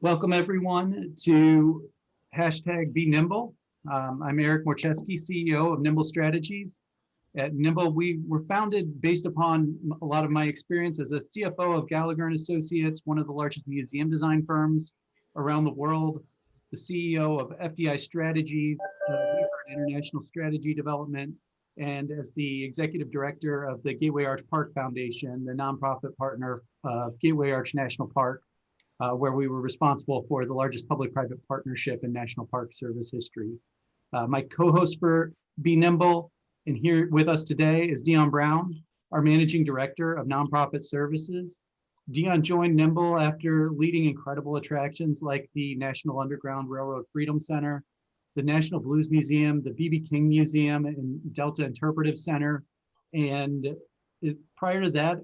Welcome everyone to hashtag Be Nimble. I'm Eric Moraczewski, CEO of Nimble Strategies. At Nimble, we were founded based upon a lot of my experience as a CFO of Gallagher & Associates, one of the largest museum design firms around the world, the CEO of FDI Strategies, leader in international strategy development, and as the executive director of the Gateway Arch Park Foundation, the nonprofit partner of Gateway Arch National Park, where we were responsible for the largest public-private partnership in National Park Service history. My co-host for Be Nimble, and here with us today is Dion Brown, our Managing Director of Nonprofit Services. Dion joined Nimble after leading incredible attractions like the National Underground Railroad Freedom Center, the National Blues Museum, the B.B. King Museum, and Delta Interpretive Center. And prior to that,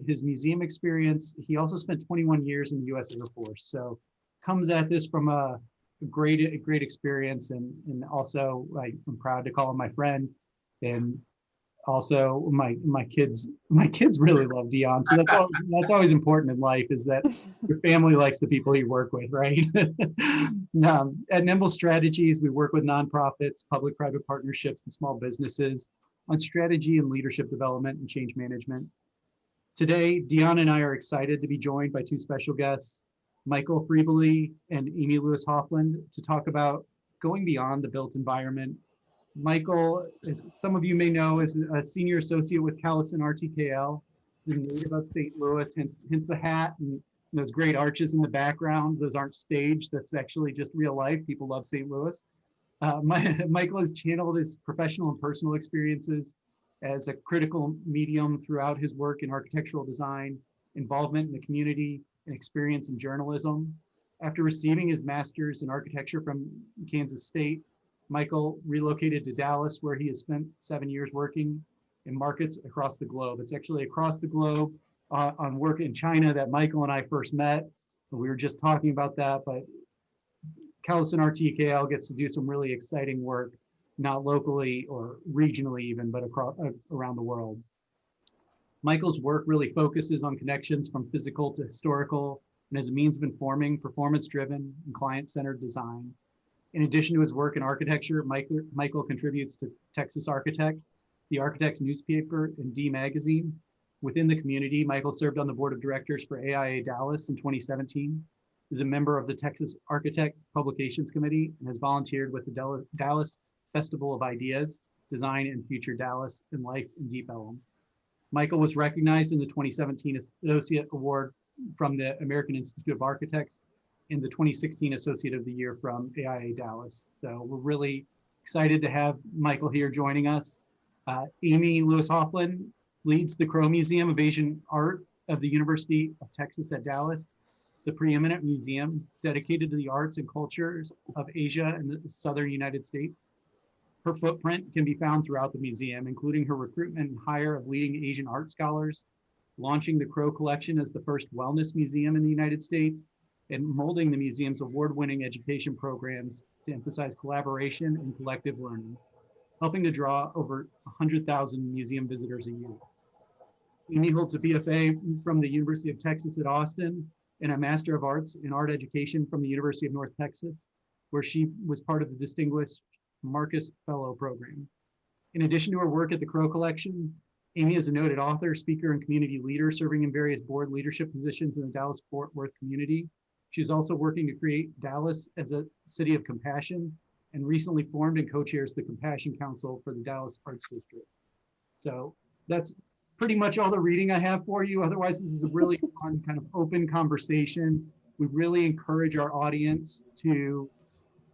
his museum experience, he also spent 21 years in the U.S. Air Force. So comes at this from a great experience, and also I'm proud to call him my friend. And also my kids really love Dion. So that's always important in life, is that your family likes the people you work with, right? At Nimble Strategies, we work with nonprofits, public-private partnerships, and small businesses on strategy and leadership development and change management. Today, Dion and I are excited to be joined by two special guests, Michael Friebele and Amy Lewis Hofland, to talk about going beyond the built environment. Michael, as some of you may know, is a senior associate with CallisonRTKL. He's a native of St. Louis, hence the hat and those great arches in the background. Those aren't staged, that's actually just real life. People love St. Louis. Michael has channeled his professional and personal experiences as a critical medium throughout his work in architectural design, involvement in the community, and experience in journalism. After receiving his master's in architecture from Kansas State, Michael relocated to Dallas, where he has spent 7 years working in markets across the globe. It's actually across the globe on work in China that Michael and I first met. We were just talking about that, but CallisonRTKL gets to do some really exciting work, not locally or regionally even, but across around the world. Michael's work really focuses on connections from physical to historical, and as a means of informing performance-driven and client-centered design. In addition to his work in architecture, Michael contributes to Texas Architect, the Architect's newspaper, and D Magazine. Within the community, Michael served on the board of directors for AIA Dallas in 2017, is a member of the Texas Architect Publications Committee, and has volunteered with the Dallas Festival of Ideas, Design and Future Dallas, and Life in Deep Ellum. Michael was recognized in the 2017 Associate Award from the American Institute of Architects and the 2016 Associate of the Year from AIA Dallas. So we're really excited to have Michael here joining us. Amy Lewis Hofland leads the Crow Museum of Asian Art of the University of Texas at Dallas, the preeminent museum dedicated to the arts and cultures of Asia and the southern United States. Her footprint can be found throughout the museum, including her recruitment and hire of leading Asian art scholars, launching the Crow Collection as the first wellness museum in the United States, and molding the museum's award-winning education programs to emphasize collaboration and collective learning, helping to draw over 100,000 museum visitors a year. Amy holds a BFA from the University of Texas at Austin and a Master of Arts in Art Education from the University of North Texas, where she was part of the Distinguished Marcus Fellow Program. In addition to her work at the Crow Collection, Amy is a noted author, speaker, and community leader, serving in various board leadership positions in the Dallas-Fort Worth community. She's also working to create Dallas as a city of compassion, and recently formed and co-chairs the Compassion Council for the Dallas Arts District. So that's pretty much all the reading I have for you. Otherwise, this is a really fun kind of open conversation. We really encourage our audience to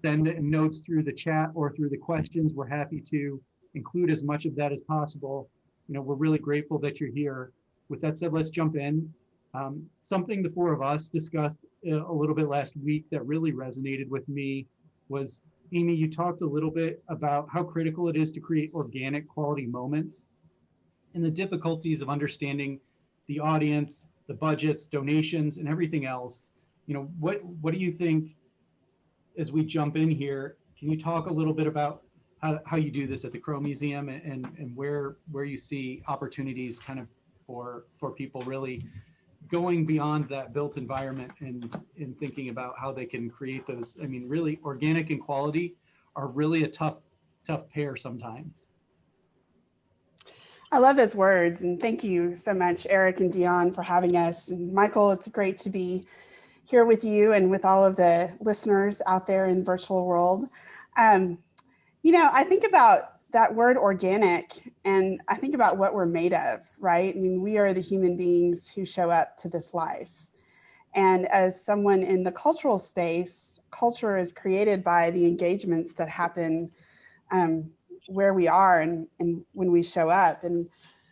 send notes through the chat or through the questions. We're happy to include as much of that as possible. You know, we're really grateful that you're here. With that said, let's jump in. Something the four of us discussed a little bit last week that really resonated with me was, Amy, you talked a little bit about how critical it is to create organic quality moments and the difficulties of understanding the audience, the budgets, donations, and everything else. You know, what do you think as we jump in here? Can you talk a little bit about how you do this at the Crow Museum and where you see opportunities kind of for people really going beyond that built environment and thinking about how they can create those. I mean, really organic and quality are really a tough pair sometimes. I love those words, and thank you so much, Eric and Dion, for having us. And Michael, it's great to be here with you and with all of the listeners out there in the virtual world. You know, I think about that word organic, and I think about what we're made of, right? I mean, we are the human beings who show up to this life. And as someone in the cultural space, culture is created by the engagements that happen where we are and when we show up. And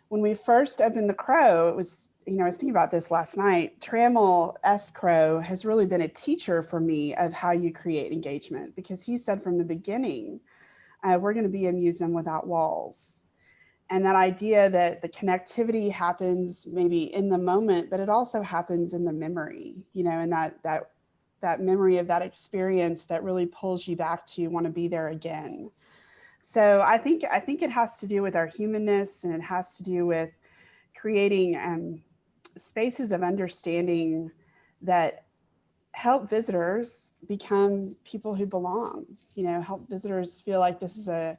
when we first opened the Crow, it was, you know, I was thinking about this last night. Trammell S. Crow has really been a teacher for me of how you create engagement, because he said from the beginning, we're going to be a museum without walls. And that idea that the connectivity happens maybe in the moment, but it also happens in the memory, you know, and that memory of that experience that really pulls you back to want to be there again. So I think it has to do with our humanness, and it has to do with creating spaces of understanding that help visitors become people who belong, you know, help visitors feel like this is a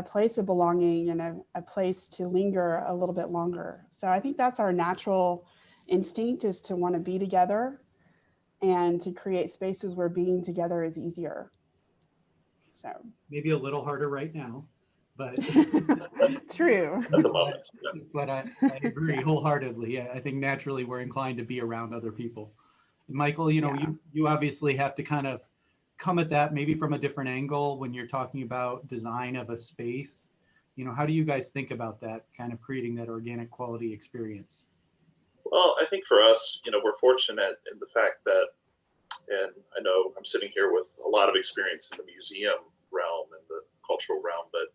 place of belonging and a place to linger a little bit longer. So I think that's our natural instinct, is to want to be together and to create spaces where being together is easier. So maybe a little harder right now, but true. But I agree Yes. wholeheartedly. Yeah, I think naturally we're inclined to be around other people. And Michael, you know, Yeah. you obviously have to kind of come at that maybe from a different angle when you're talking about design of a space. You know, how do you guys think about that, kind of creating that organic quality experience? Well, I think for us, you know, we're fortunate in the fact that, and I know I'm sitting here with a lot of experience in the museum realm and the cultural realm, but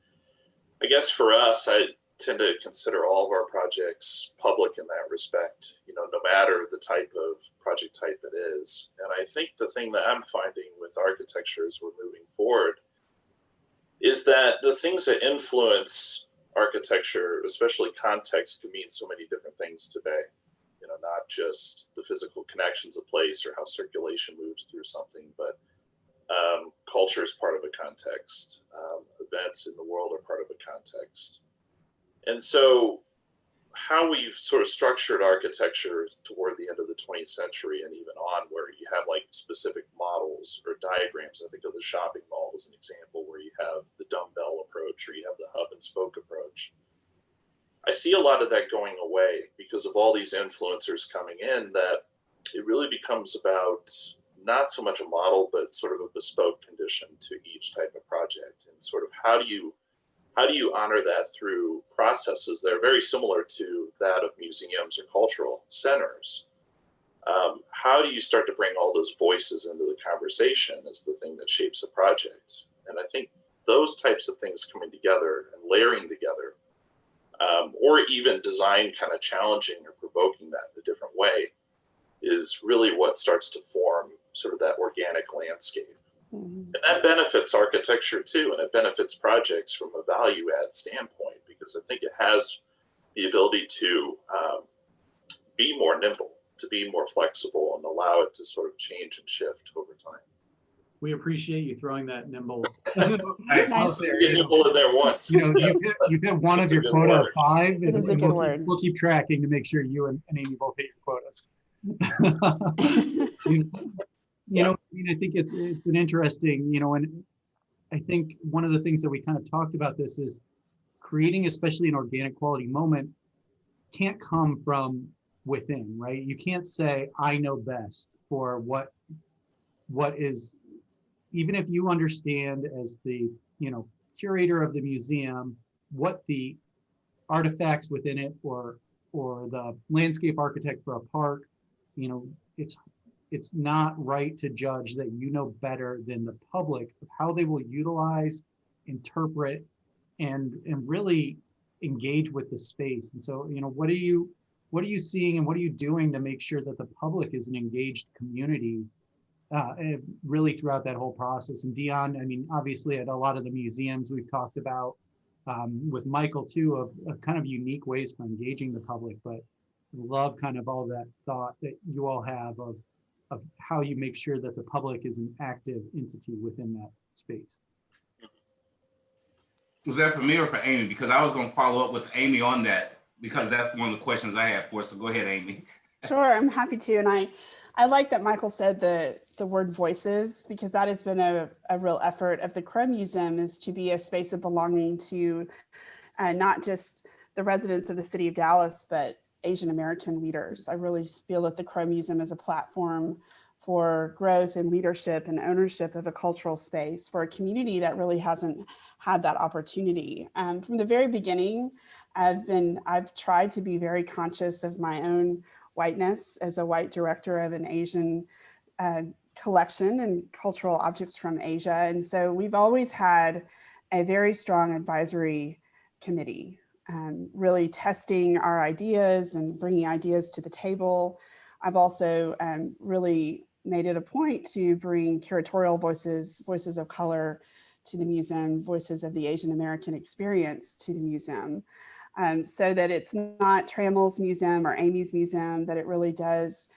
I guess for us, I tend to consider all of our projects public in that respect, you know, no matter the type of project type it is. And I think the thing that I'm finding with architecture as we're moving forward is that the things that influence architecture, especially context, can mean so many different things today. You know, not just the physical connections of place or how circulation moves through something, but culture is part of a context. Events in the world are part of a context. And so how we've sort of structured architecture toward the end of the 20th century and even on, where you have like specific models or diagrams. I think of the shopping mall as an example, where you have the dumbbell approach or you have the hub and spoke approach. I see a lot of that going away because of all these influencers coming in, that it really becomes about not so much a model, but sort of a bespoke condition to each type of project. And sort of how do you honor that through processes that are very similar to that of museums or cultural centers? How do you start to bring all those voices into the conversation as the thing that shapes a project? And I think those types of things coming together and layering together, or even design kind of challenging or provoking that in a different way, is really what starts to form sort of that organic landscape. Mm-hmm. And that benefits architecture too, and it benefits projects from a value add standpoint, because I think it has the ability to be more nimble, to be more flexible, and allow it to sort of change and shift over time. We appreciate you throwing that nimble. Nice. Get nimble in there once. You know, you hit one of your quota of 5, It is a good word. We'll keep tracking to make sure you and Amy both hit your quotas. You know, I mean, I think it's an interesting, you know, and I think one of the things that we kind of talked about this is creating, especially an organic quality moment, can't come from within, right? You can't say, I know best for what is, even if you understand as the, you know, curator of the museum, what the artifacts within it or the landscape architect for a park, you know, it's not right to judge that you know better than the public of how they will utilize, interpret, and really engage with the space. And so, you know, what are you seeing and what are you doing to make sure that the public is an engaged community really throughout that whole process? And Dion, I mean, obviously at a lot of the museums we've talked about with Michael too, of kind of unique ways for engaging the public, but love kind of all that thought that you all have of how you make sure that the public is an active entity within that space. Was that for me or for Amy? Because I was going to follow up with Amy on that, because that's one of the questions I have for us. So go ahead, Amy. Sure, I'm happy to. And I like that Michael said the word voices, because that has been a real effort of the Crow Museum, is to be a space of belonging to not just the residents of the city of Dallas, but Asian American leaders. I really feel that the Crow Museum is a platform for growth and leadership and ownership of a cultural space for a community that really hasn't had that opportunity. From the very beginning, I've tried to be very conscious of my own whiteness as a white director of an Asian collection and cultural objects from Asia. And so we've always had a very strong advisory committee, really testing our ideas and bringing ideas to the table. I've also really made it a point to bring curatorial voices of color to the museum, voices of the Asian American experience to the museum, so that it's not Trammell's museum or Amy's museum, that it really does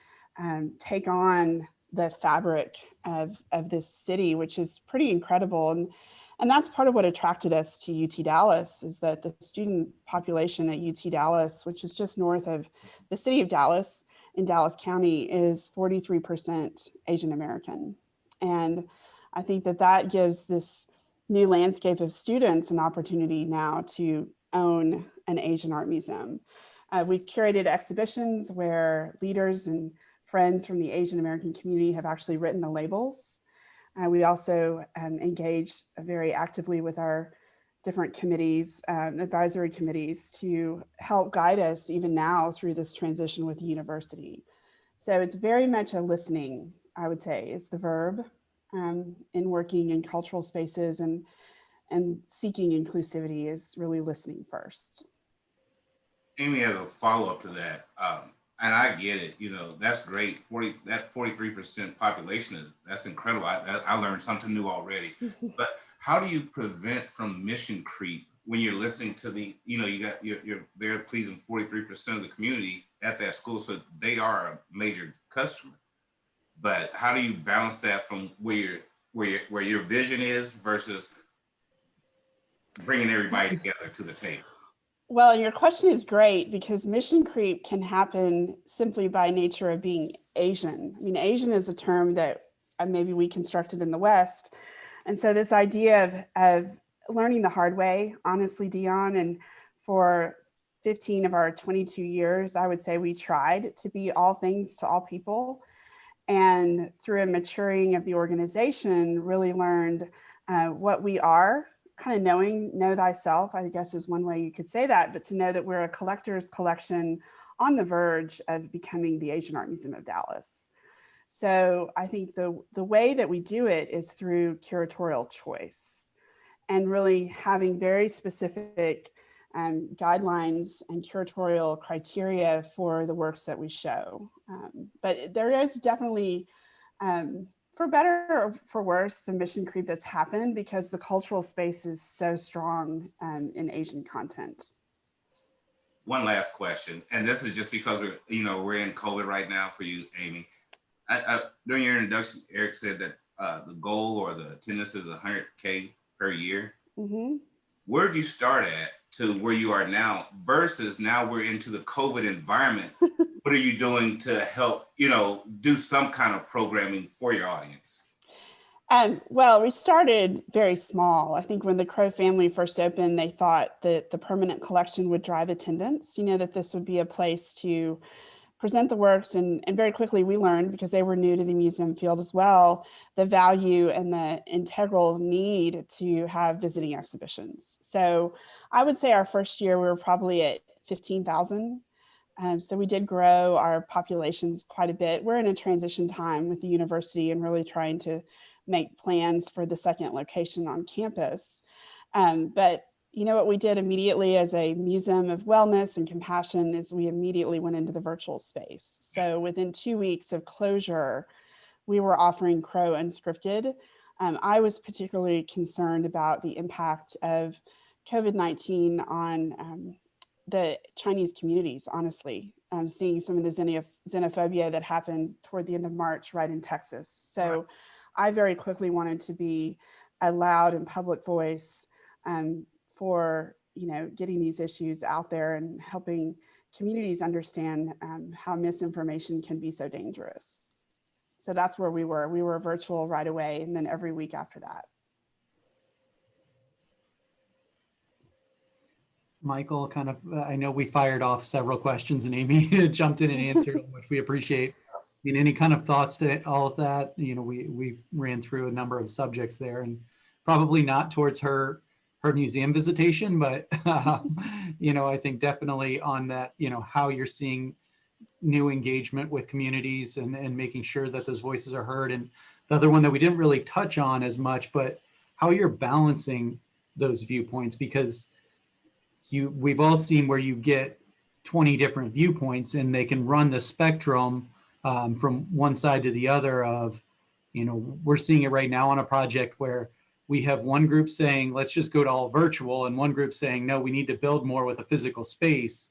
take on the fabric of this city, which is pretty incredible. And that's part of what attracted us to UT Dallas, is that the student population at UT Dallas, which is just north of the city of Dallas in Dallas County, is 43% Asian American. And I think that gives this new landscape of students an opportunity now to own an Asian art museum. We've curated exhibitions where leaders and friends from the Asian American community have actually written the labels. We also engage very actively with our different committees, advisory committees, to help guide us even now through this transition with the university. So it's very much a listening, I would say, is the verb in working in cultural spaces, and seeking inclusivity is really listening first. Amy, as a follow-up to that, and I get it, that's great. 43% population that's incredible. I learned something new already. But how do you prevent from mission creep when you're listening to you're there pleasing 43% of the community at that school, so they are a major customer. But how do you balance that from where your vision is versus bringing everybody together to the table? Well, your question is great, because mission creep can happen simply by nature of being Asian. I mean, Asian is a term that maybe we constructed in the West. And so this idea of learning the hard way, honestly, Dion, and for 15 of our 22 years, I would say we tried to be all things to all people. And through a maturing of the organization, really learned what we are, kind of know thyself, I guess, is one way you could say that, but to know that we're a collector's collection on the verge of becoming the Asian Art Museum of Dallas. So I think the way that we do it is through curatorial choice, and really having very specific guidelines and curatorial criteria for the works that we show. But there is definitely, for better or for worse, some mission creep that's happened because the cultural space is so strong in Asian content. One last question, and this is just because we're in COVID right now for you, Amy. During your introduction, Eric said that the goal or the attendance is 100K per year. Mm-hmm. Where did you start at to where you are now versus now we're into the COVID environment? What are you doing to help, do some kind of programming for your audience? Well, we started very small. I think when the Crow family first opened, they thought that the permanent collection would drive attendance, that this would be a place to present the works. And very quickly we learned, because they were new to the museum field as well, the value and the integral need to have visiting exhibitions. So I would say our first year, we were probably at 15,000. So we did grow our populations quite a bit. We're in a transition time with the university and really trying to make plans for the second location on campus. But what we did immediately as a museum of wellness and compassion is we immediately went into the virtual space. So within 2 weeks of closure, we were offering Crow Unscripted. I was particularly concerned about the impact of COVID-19 on the Chinese communities, honestly, seeing some of the xenophobia that happened toward the end of March right in Texas. So Right. I very quickly wanted to be a loud and public voice for, getting these issues out there and helping communities understand how misinformation can be so dangerous. So that's where we were. We were virtual right away, and then every week after that. Michael, kind of, I know we fired off several questions and Amy jumped in and answered them, which we appreciate. Any kind of thoughts to all of that? We ran through a number of subjects there, and probably not towards her museum visitation, but I think definitely on that, how you're seeing new engagement with communities and making sure that those voices are heard. And the other one that we didn't really touch on as much, but how you're balancing those viewpoints, because we've all seen where you get 20 different viewpoints and they can run the spectrum from one side to the other of, we're seeing it right now on a project where we have one group saying, let's just go to all virtual, and one group saying, no, we need to build more with a physical space.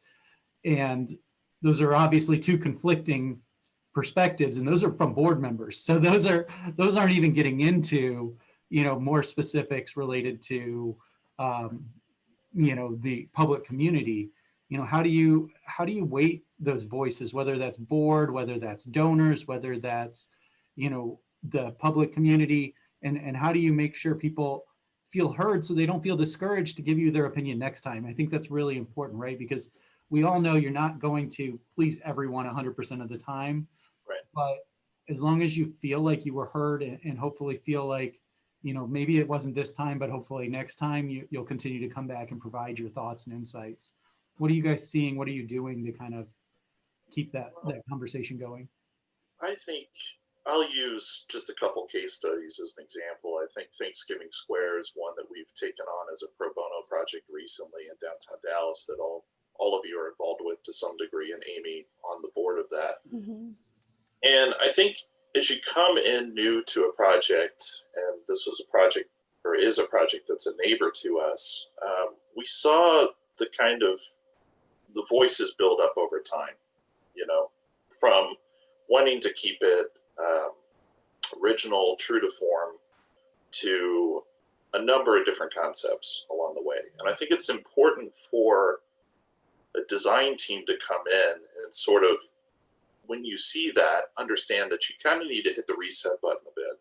And those are obviously two conflicting perspectives, and those are from board members. So those aren't even getting into, more specifics related to, the public community. How do you weight those voices, whether that's board, whether that's donors, whether that's, the public community, and how do you make sure people feel heard so they don't feel discouraged to give you their opinion next time? I think that's really important, right? Because we all know you're not going to please everyone 100% of the time, Right. but as long as you feel like you were heard and hopefully feel like, maybe it wasn't this time, but hopefully next time you'll continue to come back and provide your thoughts and insights. What are you guys seeing? What are you doing to kind of keep that conversation going? I think I'll use just a couple case studies as an example. I think Thanksgiving Square is one that we've taken on as a pro bono project recently in downtown Dallas that all of you are involved with to some degree, and Amy on the board of that. Mm-hmm. And I think as you come in new to a project, and this was a project or is a project that's a neighbor to us, we saw the kind of the voices build up over time, from wanting to keep it original, true to form, to a number of different concepts along the way. And I think it's important for a design team to come in and sort of, when you see that, understand that you kind of need to hit the reset button a bit,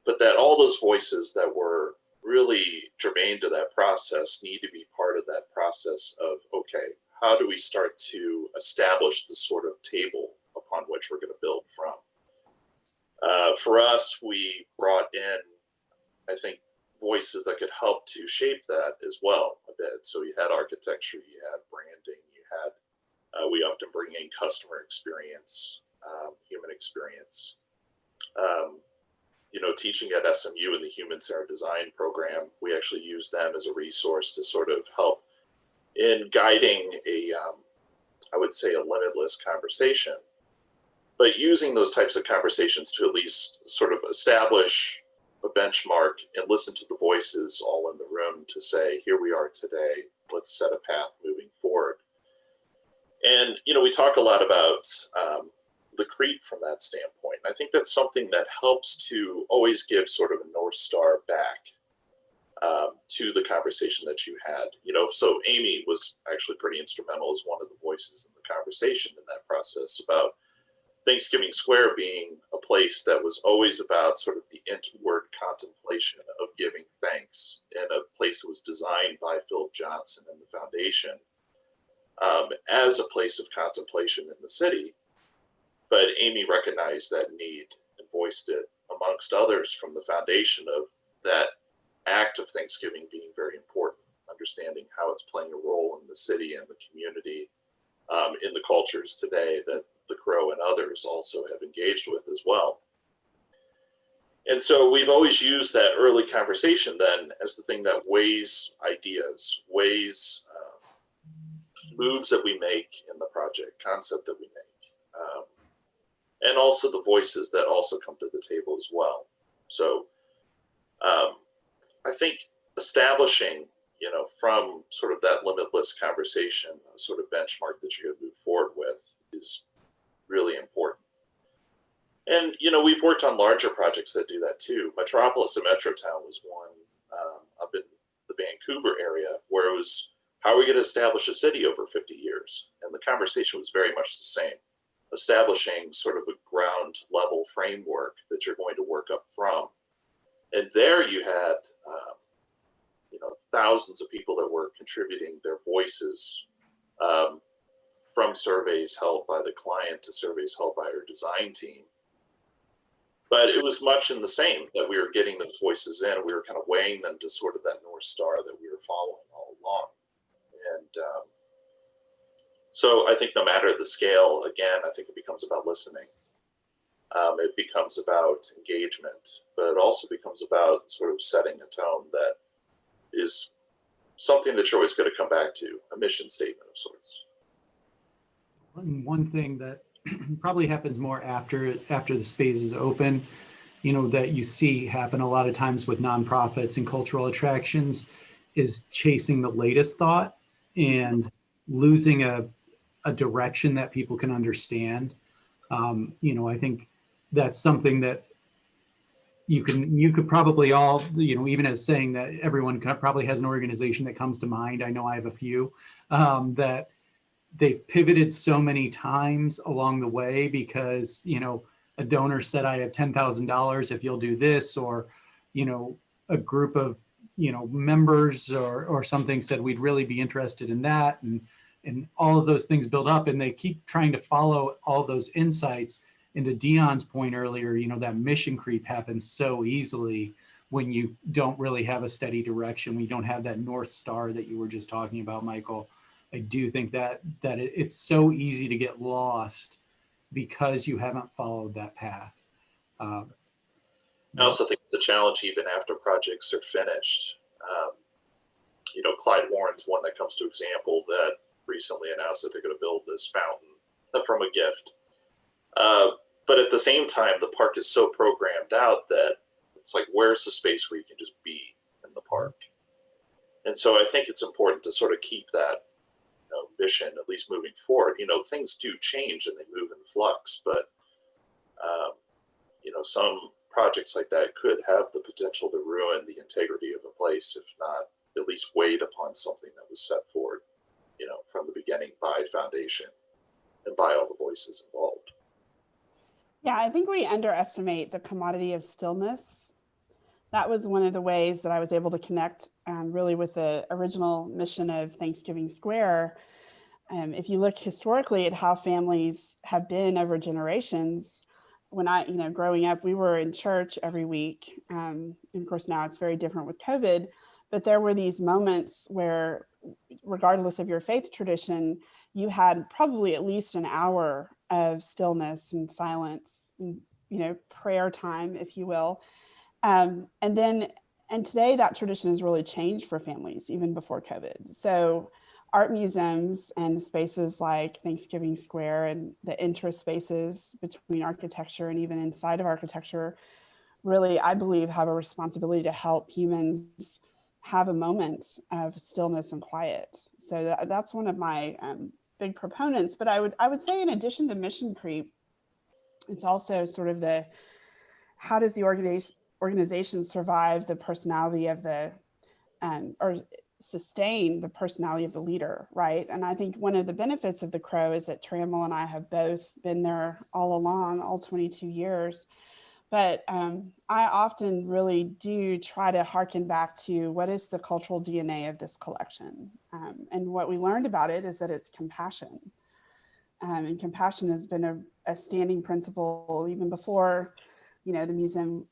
but that all those voices that were really germane to that process need to be part of that process of, okay, how do we start to establish the sort of table upon which we're going to build from? For us, we brought in, I think, voices that could help to shape that as well a bit. So you had architecture, you had branding, you had, we often bring in customer experience, human experience. Teaching at SMU in the Human Centered Design program, we actually use them as a resource to sort of help in guiding I would say, a limitless conversation. But using those types of conversations to at least sort of establish a benchmark and listen to the voices all in the room to say, here we are today, let's set a path moving forward. And, we talk a lot about the creep from that standpoint. I think that's something that helps to always give sort of a North Star back to the conversation that you had. So Amy was actually pretty instrumental as one of the voices in the conversation in that process about Thanksgiving Square being a place that was always about sort of the inward contemplation of giving thanks, and a place that was designed by Philip Johnson and the foundation as a place of contemplation in the city. But Amy recognized that need and voiced it, amongst others, from the foundation of that act of Thanksgiving being very important, understanding how it's playing a role in the city and the community, in the cultures today that the Crow and others also have engaged with as well. And so we've always used that early conversation then as the thing that weighs ideas, weighs moves that we make in the project, concept that we make, and also the voices that also come to the table as well. So I think establishing from sort of that limitless conversation, a sort of benchmark that you're going to move forward with is really important. And, we've worked on larger projects that do that too. Metropolis and Metrotown was one up in the Vancouver area where it was, how are we going to establish a city over 50 years? And the conversation was very much the same, establishing sort of a ground level framework that you're going to work up from. And there you had, thousands of people that were contributing their voices, from surveys held by the client to surveys held by our design team. But it was much in the same, that we were getting those voices in, and we were kind of weighing them to sort of that North Star that we were following all along. And so I think no matter the scale, again, I think it becomes about listening. It becomes about engagement, but it also becomes about sort of setting a tone that is something that you're always going to come back to, a mission statement of sorts. One thing that probably happens more after the space is open, that you see happen a lot of times with nonprofits and cultural attractions, is chasing the latest thought and losing a direction that people can understand. I think that's something that you could probably all, even as saying that everyone probably has an organization that comes to mind. I know I have a few that they've pivoted so many times along the way because, a donor said, I have $10,000 if you'll do this, or, a group of, members or something said, we'd really be interested in that. And all of those things build up, and they keep trying to follow all those insights. And to Dion's point earlier, that mission creep happens so easily when you don't really have a steady direction, when you don't have that North Star that you were just talking about, Michael. I do think that it's so easy to get lost because you haven't followed that path. I also think the challenge even after projects are finished. Clyde Warren's one that comes to example that recently announced that they're going to build this fountain from a gift. But at the same time, the park is so programmed out that it's like, where's the space where you can just be in the park? And so I think it's important to sort of keep that mission, at least moving forward. Things do change and they move in flux, but some projects like that could have the potential to ruin the integrity of a place, if not at least weighed upon something that was set forward, from the beginning by foundation and by all the voices involved. Yeah, I think we underestimate the commodity of stillness. That was one of the ways that I was able to connect really with the original mission of Thanksgiving Square. If you look historically at how families have been over generations, when growing up, we were in church every week. And of course, now it's very different with COVID, but there were these moments where, regardless of your faith tradition, you had probably at least an hour of stillness and silence, and, prayer time, if you will. And today that tradition has really changed for families, even before COVID. So art museums and spaces like Thanksgiving Square and the interest spaces between architecture and even inside of architecture really, I believe, have a responsibility to help humans have a moment of stillness and quiet. So that's one of my big proponents. But I would say, in addition to mission creep, it's also sort of how does the organization survive the personality of or sustain the personality of the leader, right? And I think one of the benefits of the Crow is that Trammell and I have both been there all along, all 22 years. But I often really do try to hearken back to what is the cultural DNA of this collection. And what we learned about it is that it's compassion. And compassion has been a standing principle even before, the museum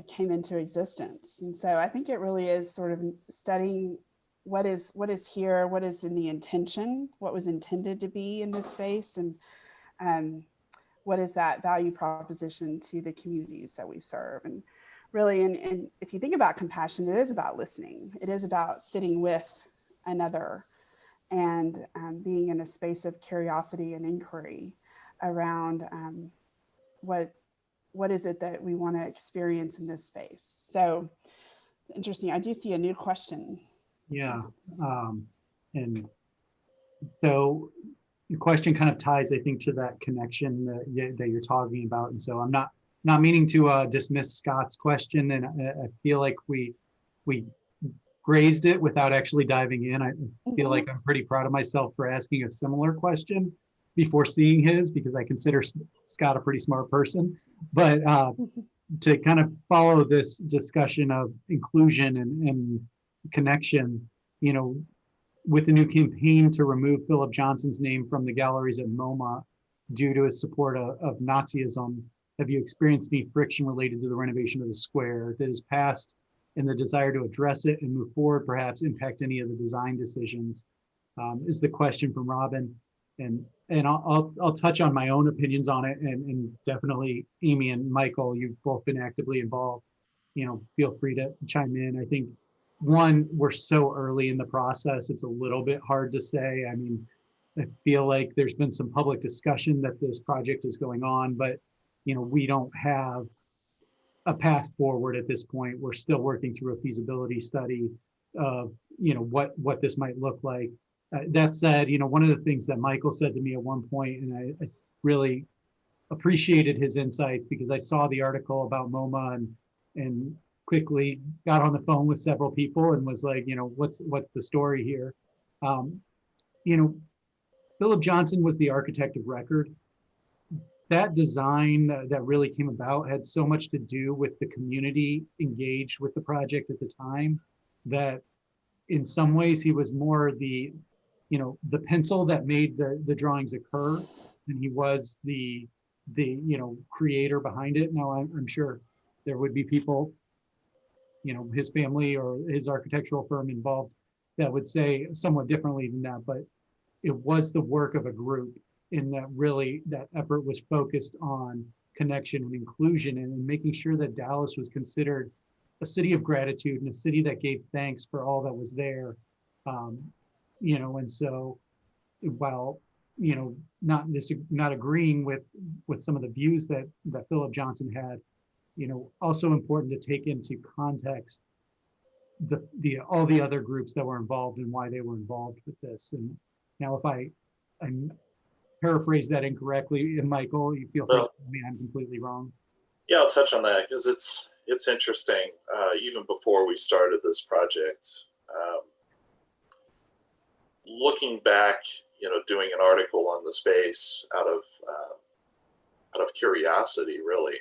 came into existence. And so I think it really is sort of studying what is here, what is in the intention, what was intended to be in this space, and what is that value proposition to the communities that we serve. And really, and if you think about compassion, it is about listening. It is about sitting with another and being in a space of curiosity and inquiry around what is it that we want to experience in this space. So interesting. I do see a new question. Yeah. And so the question kind of ties, I think, to that connection that you're talking about. And so I'm not meaning to dismiss Scott's question, and I feel like we grazed it without actually diving in. I feel like I'm pretty proud of myself for asking a similar question before seeing his, because I consider Scott a pretty smart person. But to kind of follow this discussion of inclusion and connection, you know, with the new campaign to remove Philip Johnson's name from the galleries at MoMA due to his support of Nazism, have you experienced any friction related to the renovation of the square? That his past and the desire to address it and move forward perhaps impact any of the design decisions? Is the question from Robin. And I'll touch on my own opinions on it, and definitely Amy and Michael, you've both been actively involved. You know, feel free to chime in. I think one, we're so early in the process, it's a little bit hard to say. I mean, I feel like there's been some public discussion that this project is going on, but you know, we don't have a path forward at this point. We're still working through a feasibility study of, you know, what this might look like. That said, you know, one of the things that Michael said to me at one point, and I really appreciated his insights, because I saw the article about MoMA and quickly got on the phone with several people and was like, you know, what's the story here? You know, Philip Johnson was the architect of record. That design that really came about had so much to do with the community engaged with the project at the time, that in some ways he was more the, you know, the pencil that made the drawings occur, and he was the you know, creator behind it. Now I'm sure there would be people, you know, his family or his architectural firm involved that would say somewhat differently than that, but it was the work of a group, in that really that effort was focused on connection and inclusion, and making sure that Dallas was considered a city of gratitude and a city that gave thanks for all that was there. You know, and so while, you know, not agreeing with some of the views that Philip Johnson had, you know, also important to take into context the all the other groups that were involved and why they were involved with this. And now if I paraphrase that incorrectly, and Michael, you feel free to tell me I'm completely wrong. Yeah, I'll touch on that because it's interesting. Even before we started this project, looking back, you know, doing an article on the space out of curiosity, really.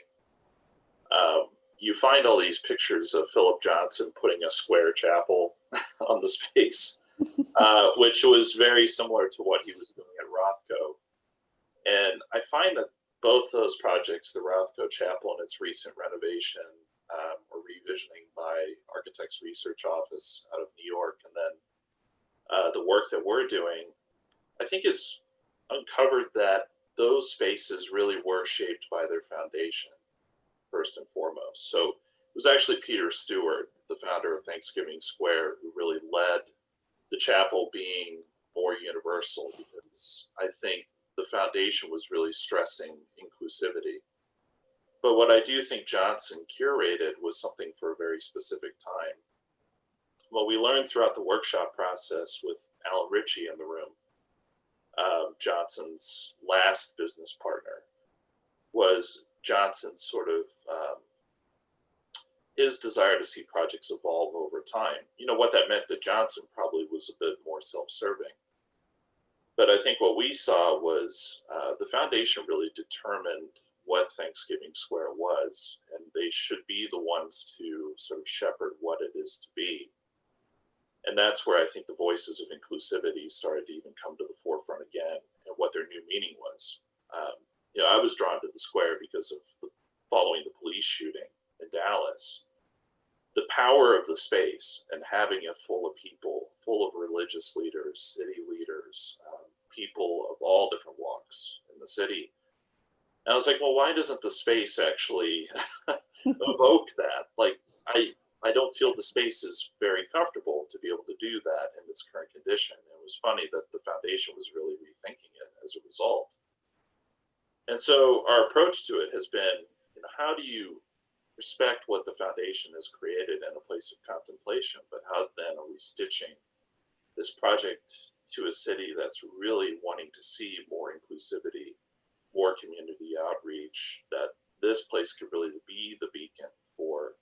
You find all these pictures of Philip Johnson putting a square chapel on the space, which was very similar to what he was doing at Rothko. And I find that both those projects, the Rothko Chapel and its recent renovation or revisioning by Architects Research Office out of New York, and then the work that we're doing, I think has uncovered that those spaces really were shaped by their foundation, first and foremost. So it was actually Peter Stewart, the founder of Thanksgiving Square, who really led the chapel being more universal, because I think the foundation was really stressing inclusivity. But what I do think Johnson curated was something for a very specific time. What we learned throughout the workshop process with Alan Ritchie in the room, Johnson's last business partner, was Johnson's sort of his desire to see projects evolve over time. You know, what that meant to Johnson probably was a bit more self-serving. But I think what we saw was the foundation really determined what Thanksgiving Square was, and they should be the ones to sort of shepherd what it is to be. And that's where I think the voices of inclusivity started to even come to the forefront again, and what their new meaning was. You know, I was drawn to the square because of following the police shooting in Dallas. The power of the space and having it full of people, full of religious leaders, city leaders, people of all different walks in the city. And I was like, well, why doesn't the space actually evoke that? Like, I don't feel the space is very comfortable to be able to do that in its current condition. It was funny that the foundation was really rethinking it as a result. And so our approach to it has been, you know, how do you respect what the foundation has created in a place of contemplation, but how then are we stitching this project to a city that's really wanting to see more inclusivity, more community outreach, that this place could really be the beacon for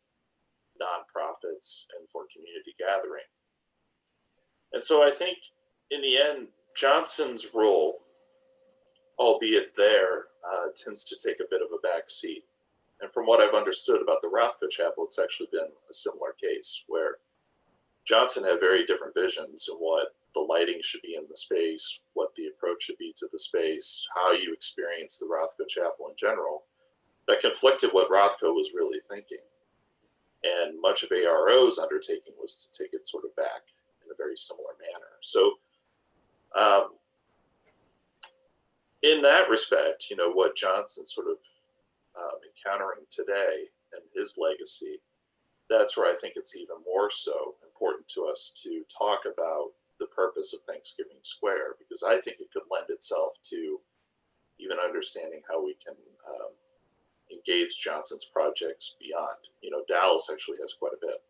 nonprofits and for community gathering. And so I think in the end, Johnson's role, albeit there, tends to take a bit of a back seat. And from what I've understood about the Rothko Chapel, it's actually been a similar case where Johnson had very different visions of what the lighting should be in the space, what the approach should be to the space, how you experience the Rothko Chapel in general, that conflicted what Rothko was really thinking. And much of ARO's undertaking was to take it sort of back in a very similar manner. So in that respect, you know, what Johnson's sort of encountering today and his legacy, that's where I think it's even more so important to us to talk about the purpose of Thanksgiving Square, because I think it could lend itself to even understanding how we can engage Johnson's projects beyond. You know, Dallas actually has quite a bit.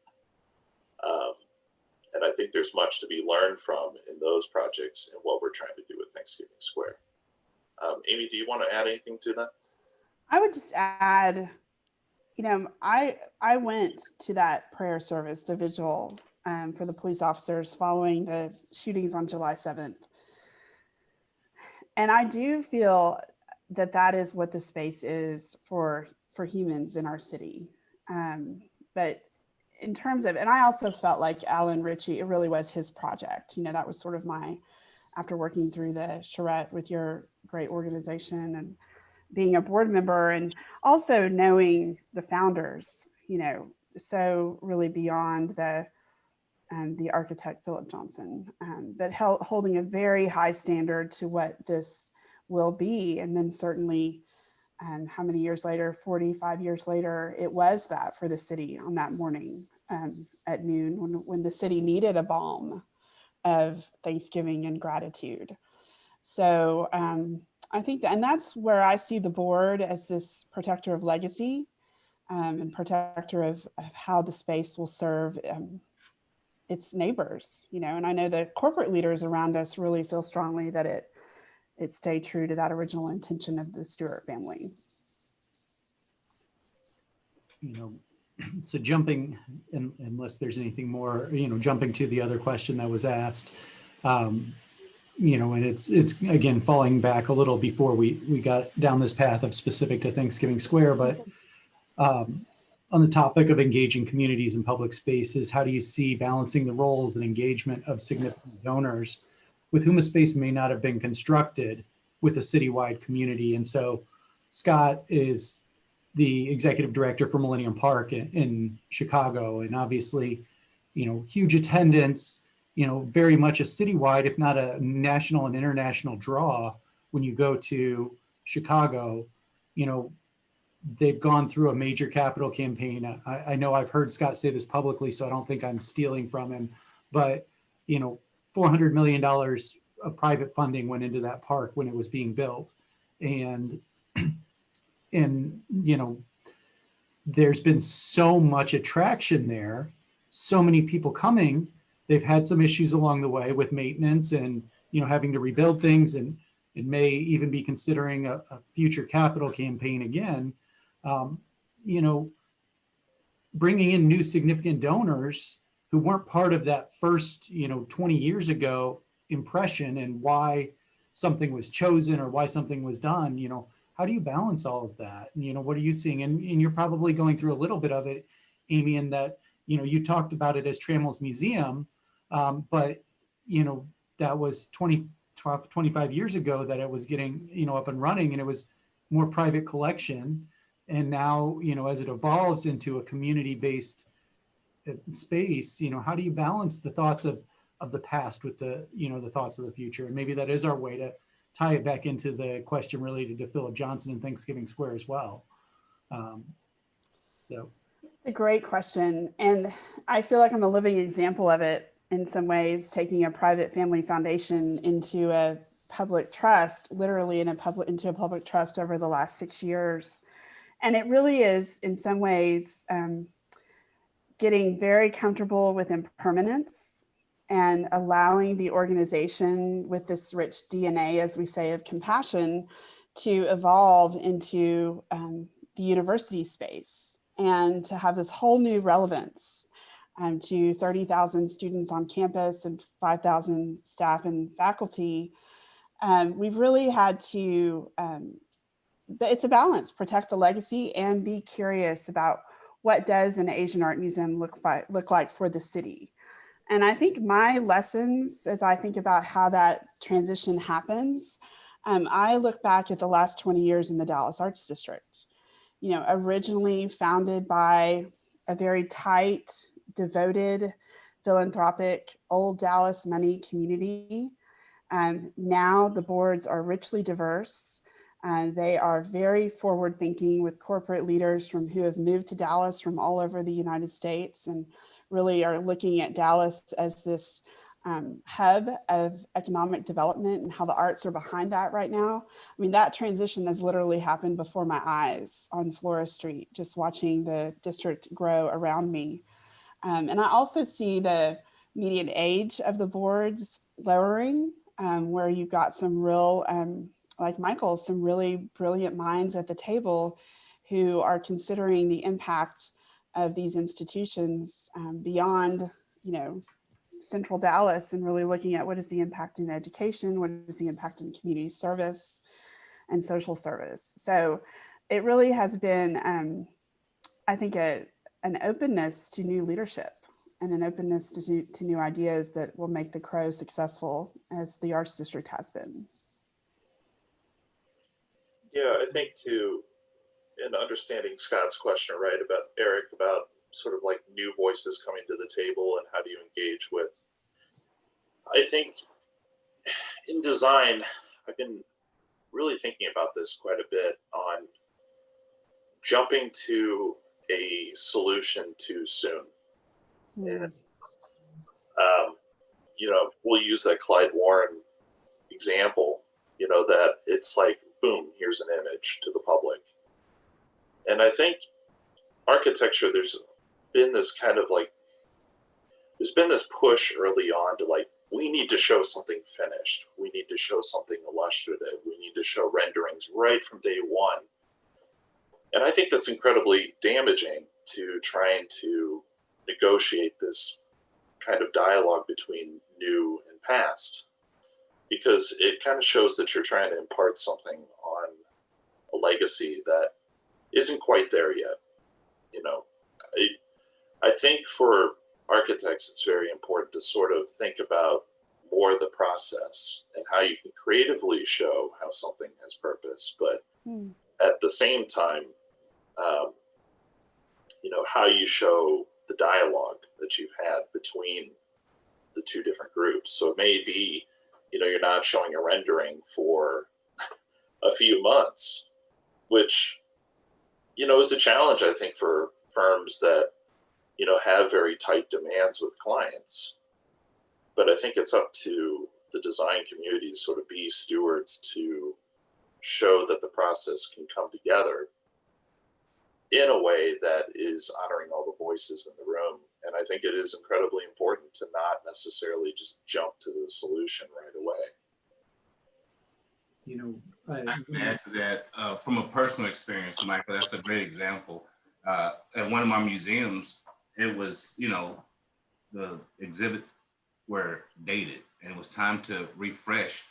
And I think there's much to be learned from in those projects and what we're trying to do with Thanksgiving Square. Amy, do you want to add anything to that? I would just add, you know, I went to that prayer service, the vigil for the police officers following the shootings on July 7th. And I do feel that that is what the space is for humans in our city. But in terms of, and I also felt like Alan Ritchie, it really was his project. You know, that was sort of my, after working through the charrette with your great organization and being a board member, and also knowing the founders, you know, so really beyond the architect Philip Johnson, but holding a very high standard to what this will be. And then certainly how many years later, 45 years later, it was that for the city on that morning at noon when the city needed a balm of thanksgiving and gratitude. So I think that, and that's where I see the board as this protector of legacy and protector of how the space will serve its neighbors, you know, and I know the corporate leaders around us really feel strongly that it stayed true to that original intention of the Stewart family. You know, so jumping, unless there's anything more, you know, jumping to the other question that was asked, you know, and it's again, falling back a little before we got down this path of specific to Thanksgiving Square, but on the topic of engaging communities and public spaces, how do you see balancing the roles and engagement of significant donors with whom a space may not have been constructed with a citywide community? And so Scott is the executive director for Millennium Park in Chicago, and obviously, you know, huge attendance, you know, very much a citywide, if not a national and international draw when you go to Chicago. You know, they've gone through a major capital campaign. I know I've heard Scott say this publicly, so I don't think I'm stealing from him, but, you know, $400 million of private funding went into that park when it was being built. And you know, there's been so much attraction there, so many people coming. They've had some issues along the way with maintenance and, you know, having to rebuild things, and it may even be considering a future capital campaign again. You know, bringing in new significant donors who weren't part of that first, you know, 20 years ago impression and why something was chosen or why something was done. You know, how do you balance all of that? And, you know, what are you seeing? And you're probably going through a little bit of it, Amy, in that, you know, you talked about it as Trammell's Museum, but, you know, that was 25 years ago that it was getting, you know, up and running, and it was more private collection. And now, you know, as it evolves into a community-based space, you know, how do you balance the thoughts of the past with the, you know, the thoughts of the future? And maybe that is our way to tie it back into the question related to Philip Johnson and Thanksgiving Square as well. So it's a great question. And I feel like I'm a living example of it in some ways, taking a private family foundation into a public trust, literally into a public trust over the last 6 years. And it really is, in some ways, getting very comfortable with impermanence and allowing the organization with this rich DNA, as we say, of compassion to evolve into the university space and to have this whole new relevance to 30,000 students on campus and 5,000 staff and faculty. We've really had to, it's a balance, protect the legacy and be curious about what does an Asian art museum look like for the city. And I think my lessons, as I think about how that transition happens, I look back at the last 20 years in the Dallas Arts District, you know, originally founded by a very tight, devoted, philanthropic, old Dallas money community. Now the boards are richly diverse. They are very forward thinking with corporate leaders who have moved to Dallas from all over the United States and really are looking at Dallas as this hub of economic development and how the arts are behind that right now. I mean, that transition has literally happened before my eyes on Flora Street, just watching the district grow around me. And I also see the median age of the boards lowering, where you've got some real, like Michael, some really brilliant minds at the table who are considering the impact of these institutions beyond, you know, Central Dallas, and really looking at what is the impact in education, what is the impact in community service and social service. So it really has been, I think, an openness to new leadership and an openness to new ideas that will make the Crow successful, as the Arts District has been. Yeah, I think too, in understanding Scott's question, right, about Eric, about sort of like new voices coming to the table and how do you engage with, I think in design, I've been really thinking about this quite a bit on jumping to a solution too soon. Mm. And, you know, we'll use that Clyde Warren example, you know, that it's like, boom, here's an image to the public. And I think architecture, there's been this kind of like, there's been this push early on to like, we need to show something finished. We need to show something illustrative. We need to show renderings right from day one. And I think that's incredibly damaging to trying to negotiate this kind of dialogue between new and past, because it kind of shows that you're trying to impart something on a legacy that isn't quite there yet. You know, I think for architects, it's very important to sort of think about more the process and how you can creatively show how something has purpose, but at the same time, you know, how you show the dialogue that you've had between the two different groups. So it may be, you know, you're not showing a rendering for a few months, which, you know, is a challenge, I think, for firms that, you know, have very tight demands with clients. But I think it's up to the design community to sort of be stewards to show that the process can come together in a way that is honoring all the voices in the room. And I think it is incredibly important to not necessarily just jump to the solution right away. You know, I can add to that from a personal experience, Michael. That's a great example. At one of my museums, it was, you know, the exhibits were dated and it was time to refresh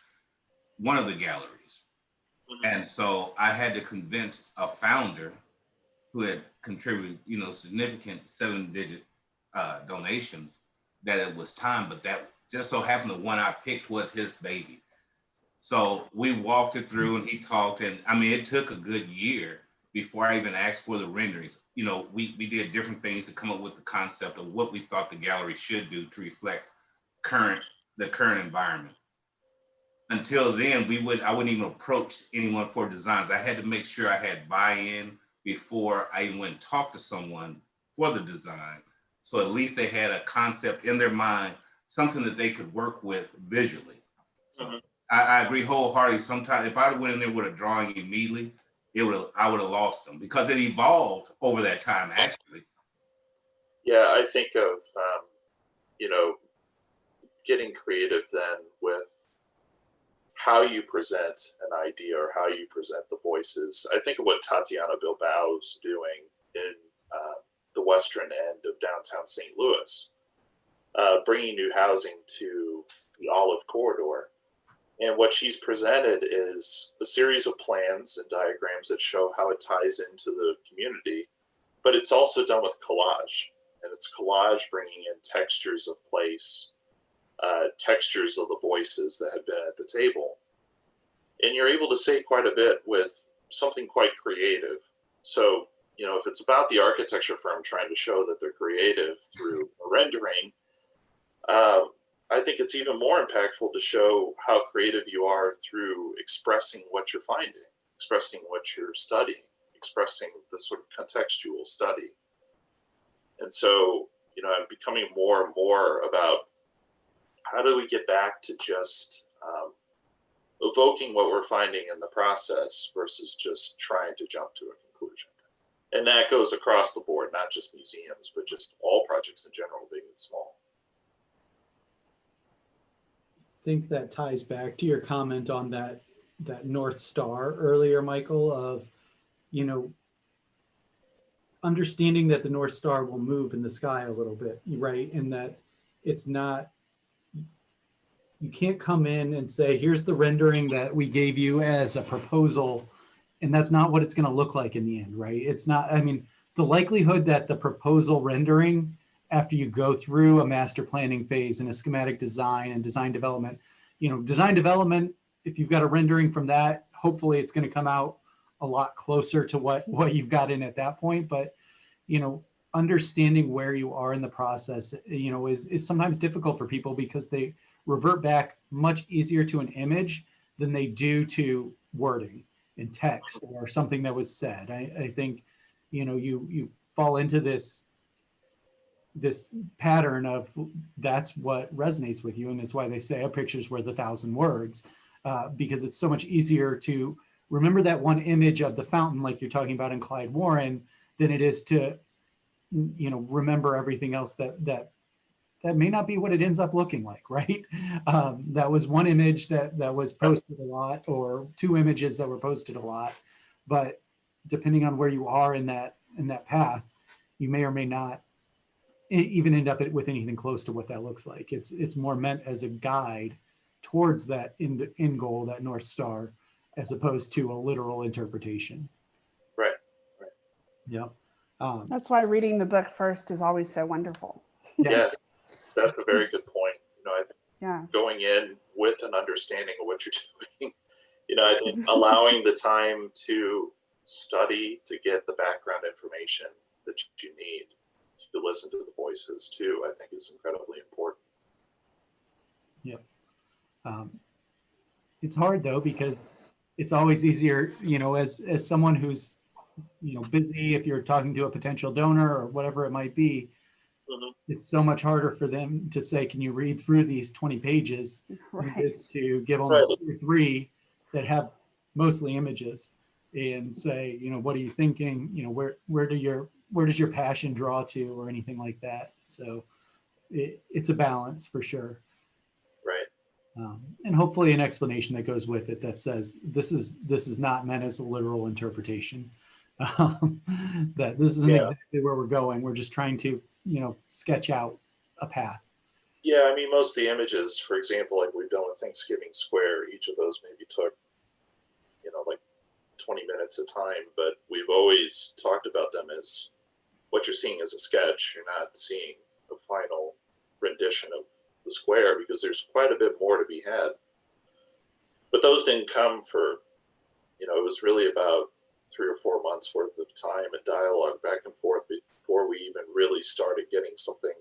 one of the galleries. And so I had to convince a founder who had contributed, you know, significant 7-digit donations that it was time, but that just so happened the one I picked was his baby. So we walked it through and he talked, and I mean, it took a good year before I even asked for the renderings. You know, we did different things to come up with the concept of what we thought the gallery should do to reflect the current environment. Until then, I wouldn't even approach anyone for designs. I had to make sure I had buy-in before I even went and talked to someone for the design. So at least they had a concept in their mind, something that they could work with visually. So I agree wholeheartedly. Sometimes if I went in there with a drawing immediately, I would have lost them because it evolved over that time, actually. Yeah, I think of, getting creative then with how you present an idea or how you present the voices. I think of what Tatiana Bilbao's doing in the western end of downtown St. Louis, bringing new housing to the Olive Corridor. And what she's presented is a series of plans and diagrams that show how it ties into the community, but it's also done with collage. And it's collage bringing in textures of place, textures of the voices that have been at the table. And you're able to say quite a bit with something quite creative. So, if it's about the architecture firm trying to show that they're creative through a rendering, I think it's even more impactful to show how creative you are through expressing what you're finding, expressing what you're studying, expressing the sort of contextual study. And so, I'm becoming more and more about how do we get back to just evoking what we're finding in the process versus just trying to jump to a conclusion. And that goes across the board, not just museums, but just all projects in general, big and small. I think that ties back to your comment on that North Star earlier, Michael, of, understanding that the North Star will move in the sky a little bit, right? And that it's not, you can't come in and say, here's the rendering that we gave you as a proposal, and that's not what it's going to look like in the end, right? It's not, the likelihood that the proposal rendering, after you go through a master planning phase and a schematic design and design development, design development, if you've got a rendering from that, hopefully it's going to come out a lot closer to what you've got in at that point. But, understanding where you are in the process, is sometimes difficult for people because they revert back much easier to an image than they do to wording and text or something that was said. I think, you fall into this pattern of that's what resonates with you. And it's why they say a picture's worth 1,000 words, because it's so much easier to remember that one image of the fountain, like you're talking about in Clyde Warren, than it is to, remember everything else that may not be what it ends up looking like, right? That was one image that was posted a lot, or two images that were posted a lot. But depending on where you are in that path, you may or may not even end up with anything close to what that looks like. It's more meant as a guide towards that end goal, that North Star, as opposed to a literal interpretation. Right. Yep. That's why reading the book first is always so wonderful. Yes, that's a very good point. I think going in with an understanding of what you're doing, I think allowing the time to study, to get the background information that you need to listen to the voices too, I think is incredibly important. Yep. It's hard though, because it's always easier, as someone who's, busy, if you're talking to a potential donor or whatever it might be, it's so much harder for them to say, can you read through these 20 pages, just to give them 2 or 3 that have mostly images and say, what are you thinking? Where does your passion draw to, or anything like that? So it's a balance for sure. Right. And hopefully an explanation that goes with it that says this is not meant as a literal interpretation. That this isn't exactly where we're going. We're just trying to, sketch out a path. Yeah, most of the images, for example, like we've done with Thanksgiving Square, each of those maybe took, like 20 minutes a time, but we've always talked about them as what you're seeing as a sketch. You're not seeing the final rendition of the square, because there's quite a bit more to be had. But those didn't come for, it was really about 3 or 4 months worth of time and dialogue back and forth before we even really started getting something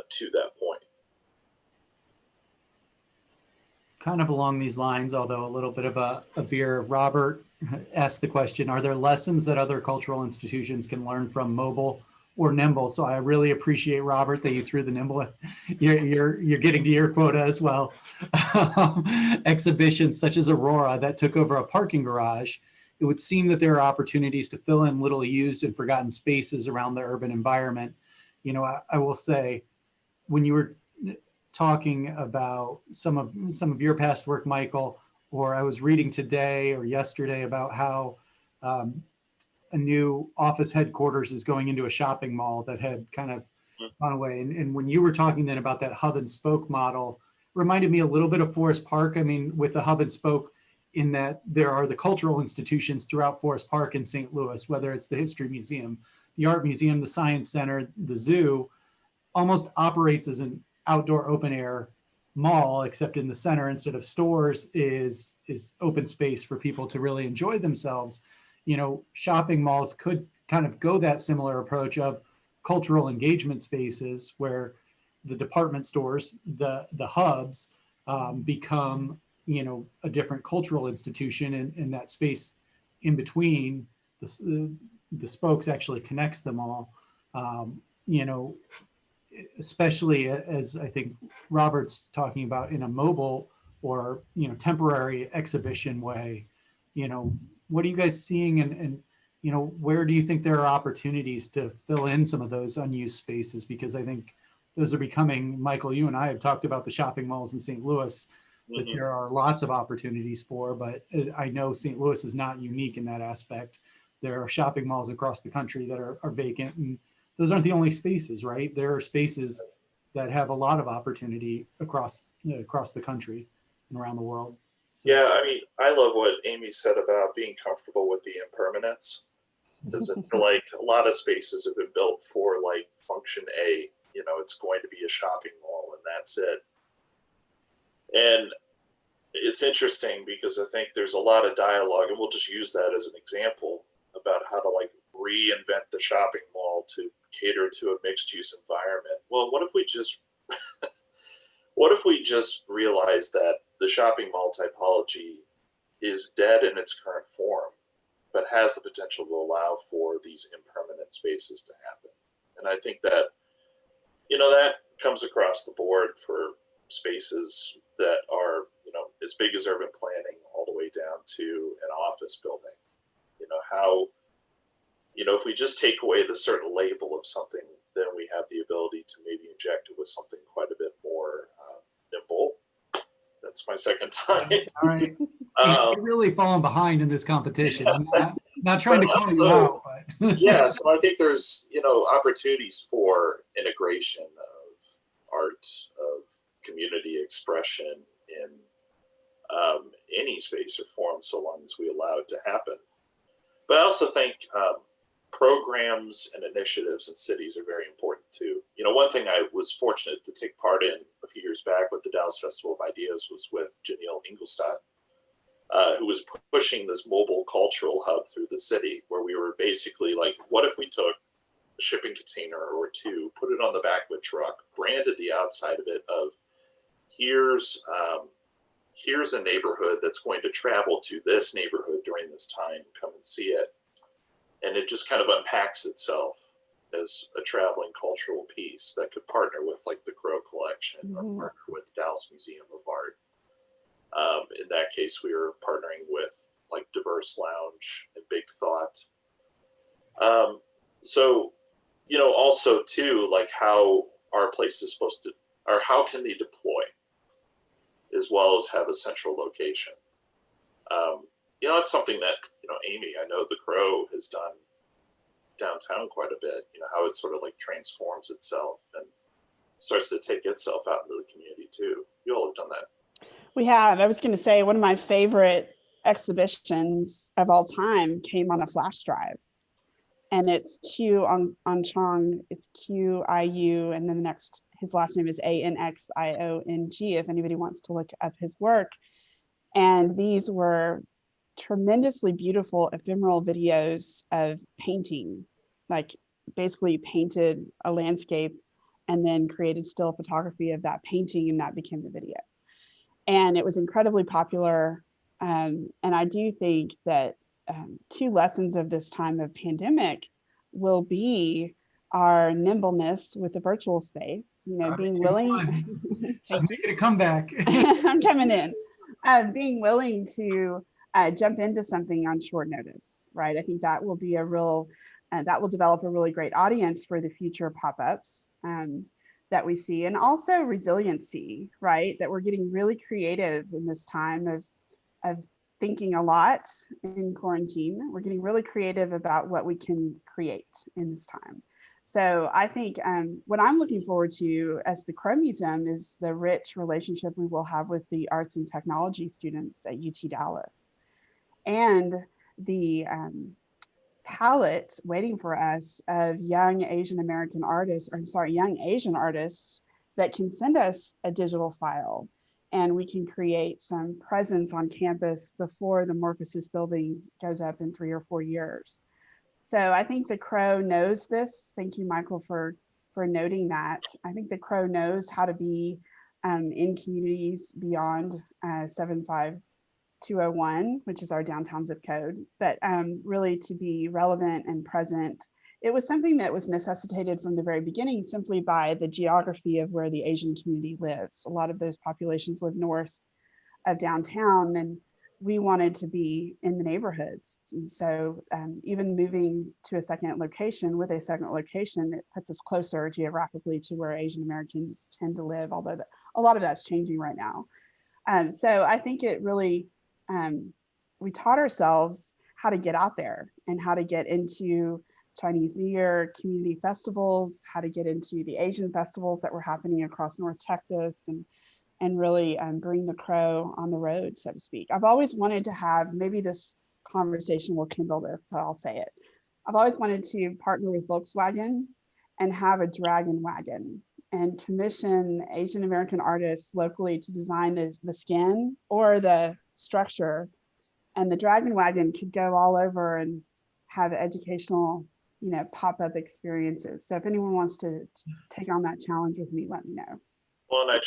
to that point. Kind of along these lines, although a little bit of a veer, Robert asked the question, are there lessons that other cultural institutions can learn from mobile or nimble? So I really appreciate, Robert, that you threw the nimble. You're getting to your quota as well. Exhibitions such as Aurora that took over a parking garage it would seem that there are opportunities to fill in little used and forgotten spaces around the urban environment. You know, I will say, when you were talking about some of your past work, Michael, or I was reading today or yesterday about how a new office headquarters is going into a shopping mall that had kind of gone away. And when you were talking then about that hub and spoke model, reminded me a little bit of Forest Park. I mean, with the hub and spoke, in that there are the cultural institutions throughout Forest Park in St. Louis, whether it's the History Museum, the Art Museum, the Science Center, the zoo, almost operates as an outdoor open air mall, except in the center, instead of stores, is open space for people to really enjoy themselves. You know, shopping malls could kind of go that similar approach of cultural engagement spaces where the department stores, the hubs, become, you know, a different cultural institution, and that space in between the spokes actually connects them all. You know, especially as I think Robert's talking about, in a mobile or, you know, temporary exhibition way. You know, what are you guys seeing, and you know, where do you think there are opportunities to fill in some of those unused spaces? Because I think those are becoming, Michael, you and I have talked about the shopping malls in St. Louis that there are lots of opportunities for, but I know St. Louis is not unique in that aspect. There are shopping malls across the country that are vacant, and those aren't the only spaces, right? There are spaces that have a lot of opportunity across the country and around the world. So, yeah, I mean, I love what Amy said about being comfortable with the impermanence, because I feel like a lot of spaces have been built for like function A. You know, it's going to be a shopping mall and that's it. And it's interesting because I think there's a lot of dialogue, and we'll just use that as an example about how to like reinvent the shopping mall to cater to a mixed use environment. Well, what if we just realize that the shopping mall typology is dead in its current form, but has the potential to allow for these impermanent spaces to happen? And I think that, you know, that comes across the board for spaces that are, you know, as big as urban planning all the way down to an office building. You know, how, you know, if we just take away the certain label of something, then we have the ability to maybe inject it with something quite a bit more nimble. That's my second time. all right. You're really falling behind in this competition. I'm not trying to call you out, but yeah, so I think there's, you know, opportunities for integration of art, of community expression in any space or form, so long as we allow it to happen. But I also think programs and initiatives in cities are very important too. You know, one thing I was fortunate to take part in a few years back with the Dallas Festival of Ideas was with Janelle Ingolstadt, who was pushing this mobile cultural hub through the city, where we were basically like, what if we took a shipping container or two, put it on the back of a truck, branded the outside of it of, here's a neighborhood that's going to travel to this neighborhood during this time, come and see it. And it just kind of unpacks itself as a traveling cultural piece that could partner with like the Crow Collection or partner with Dallas Museum of Art. In that case, we were partnering with like Diverse Lounge and Big Thought. So, you know, also too, like how our place is supposed to, or how can they deploy as well as have a central location? You know, it's something that, you know, Amy, I know the Crow has done downtown quite a bit, you know, how it sort of like transforms itself and starts to take itself out into the community too. You all have done that. We have. I was going to say one of my favorite exhibitions of all time came on a flash drive. And it's Q on Chong, it's QIU, and then his last name is ANXIONG, if anybody wants to look up his work. And these were tremendously beautiful ephemeral videos of painting, like basically painted a landscape and then created still photography of that painting, and that became the video. And it was incredibly popular. And I do think that two lessons of this time of pandemic will be our nimbleness with the virtual space, you know, being willing. She's making a comeback. I'm coming in. Being willing to jump into something on short notice, right? I think that will be a real, that will develop a really great audience for the future pop-ups that we see. And also resiliency, right? That we're getting really creative in this time of thinking a lot in quarantine. We're getting really creative about what we can create in this time. So I think what I'm looking forward to as the Crow Museum is the rich relationship we will have with the arts and technology students at UT Dallas, and the palette waiting for us of young Asian American artists, or I'm sorry, young Asian artists that can send us a digital file, and we can create some presence on campus before the Morphosis building goes up in 3 or 4 years. So I think the Crow knows this. Thank you, Michael, for noting that. I think the Crow knows how to be in communities beyond 75201, which is our downtown zip code, but really to be relevant and present. It was something that was necessitated from the very beginning simply by the geography of where the Asian community lives. A lot of those populations live north of downtown, and we wanted to be in the neighborhoods. And so even moving to a second location, with a second location, it puts us closer geographically to where Asian Americans tend to live, although a lot of that's changing right now. So I think it really, we taught ourselves how to get out there and how to get into Chinese New Year community festivals, how to get into the Asian festivals that were happening across North Texas, and really bring the Crow on the road, so to speak. I've always wanted to have, maybe this conversation will kindle this, so I'll say it. I've always wanted to partner with Volkswagen and have a dragon wagon and commission Asian American artists locally to design the skin or the structure. And the dragon wagon could go all over and have educational, pop-up experiences. So if anyone wants to take on that challenge with me, let me know. Well, and I